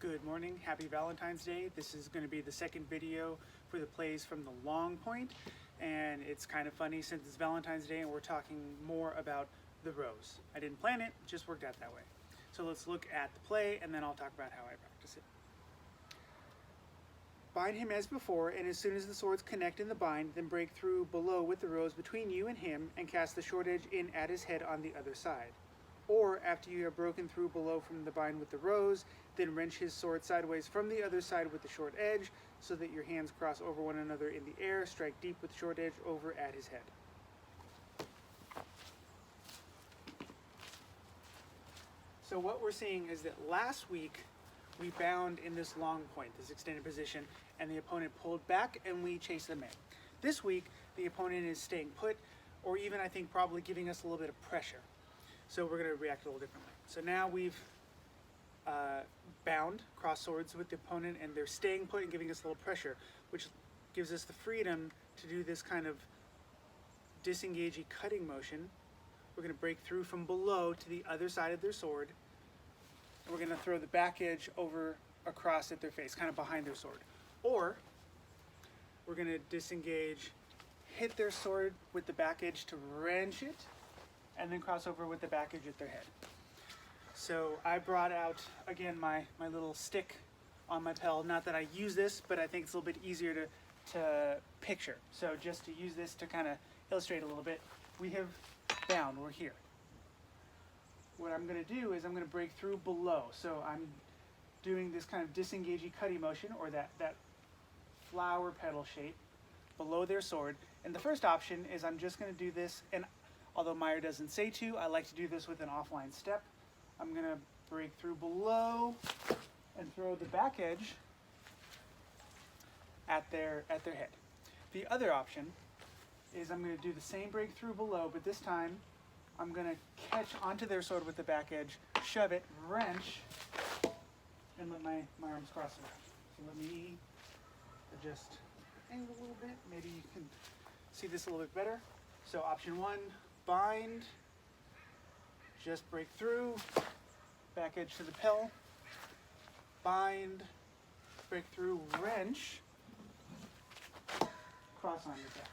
Good morning, happy Valentine's Day. This is going to be the second video for the plays from the Longpoint, and it's kind of funny since it's Valentine's Day and we're talking more about the rose. I didn't plan it, it just worked out that way. So let's look at the play and then I'll talk about how I practice it. Bind him as before, and as soon as the swords connect in the bind, then break through below with the rose between you and him and cast the short edge in at his head on the other side. Or, after you have broken through below from the bind with the rose, then wrench his sword sideways from the other side with the short edge, so that your hands cross over one another in the air. Strike deep with the short edge over at his head. So what we're seeing is that last week we bound in this long point, this extended position, and the opponent pulled back and we chased them in. This week the opponent is staying put, or even I think probably giving us a little bit of pressure. So we're going to react a little differently. So now we've bound, cross swords with the opponent, and they're staying put and giving us a little pressure, which gives us the freedom to do this kind of disengaging cutting motion. We're going to break through from below to the other side of their sword, and we're going to throw the back edge over across at their face, kind of behind their sword. Or we're going to disengage, hit their sword with the back edge to wrench it, and then cross over with the back edge at their head. So I brought out, again, my little stick on my pel. Not that I use this, but I think it's a little bit easier to picture. So just to use this to kind of illustrate a little bit, we have bound, we're here. What I'm going to do is I'm going to break through below. So I'm doing this kind of disengaging cutting motion, or that flower petal shape below their sword. And the first option is I'm just going to do this, and although Meyer doesn't say to, I like to do this with an offline step. I'm going to break through below and throw the back edge at their head. The other option is I'm going to do the same breakthrough below, but this time I'm going to catch onto their sword with the back edge, shove it, wrench, and let my arms cross around. So let me adjust the angle a little bit. Maybe you can see this a little bit better. So option one, bind, just break through, back edge to the pel, bind, break through, wrench, cross on your back.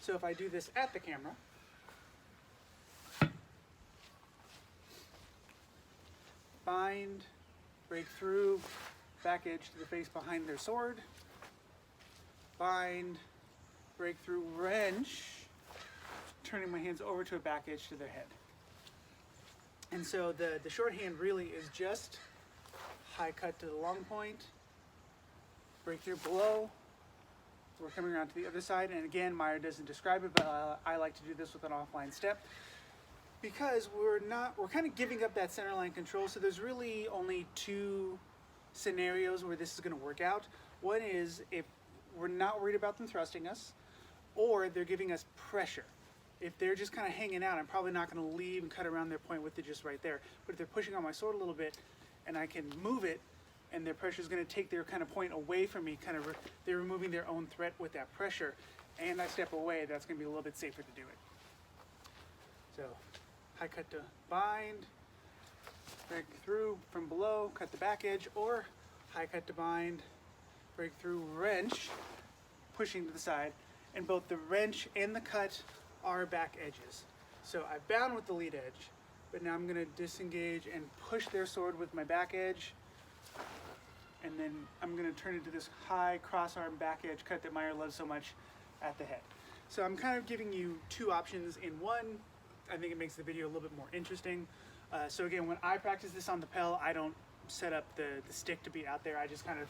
So if I do this at the camera, bind, break through, back edge to the face behind their sword, bind, break through, wrench, turning my hands over to a back edge to their head. And so the shorthand really is just high cut to the long point, break through below, we're coming around to the other side, and again, Meyer doesn't describe it, but I like to do this with an offline step, because we're kind of giving up that center line control. So there's really only two scenarios where this is going to work out. One is if we're not worried about them thrusting us, or they're giving us pressure. If they're just kind of hanging out, I'm probably not going to leave and cut around their point with it just right there. But if they're pushing on my sword a little bit and I can move it, and their pressure is going to take their kind of point away from me, they're removing their own threat with that pressure, and I step away, that's going to be a little bit safer to do it. So high cut to bind, break through from below, cut the back edge, or high cut to bind, break through, wrench, pushing to the side, and both the wrench and the cut are back edges. So I bound with the lead edge, but now I'm going to disengage and push their sword with my back edge, and then I'm going to turn into this high cross arm back edge cut that Meyer loves so much at the head. So I'm kind of giving you two options in one. I think it makes the video a little bit more interesting. So again, when I practice this on the pel, I don't set up the stick to be out there. I just kind of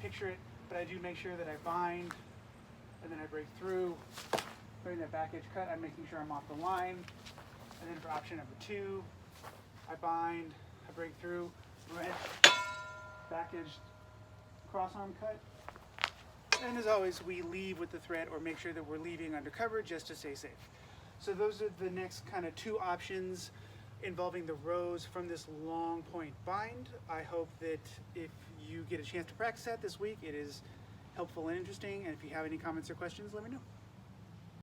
picture it, but I do make sure that I bind, and then I break through. Putting that back edge cut, I'm making sure I'm off the line. And then for option number two, I bind, I break through, wrench, back edge, cross arm cut. And as always, we leave with the thread, or make sure that we're leaving under cover just to stay safe. So those are the next kind of two options involving the rose from this long point bind. I hope that if you get a chance to practice that this week, it is helpful and interesting. And if you have any comments or questions, let me know.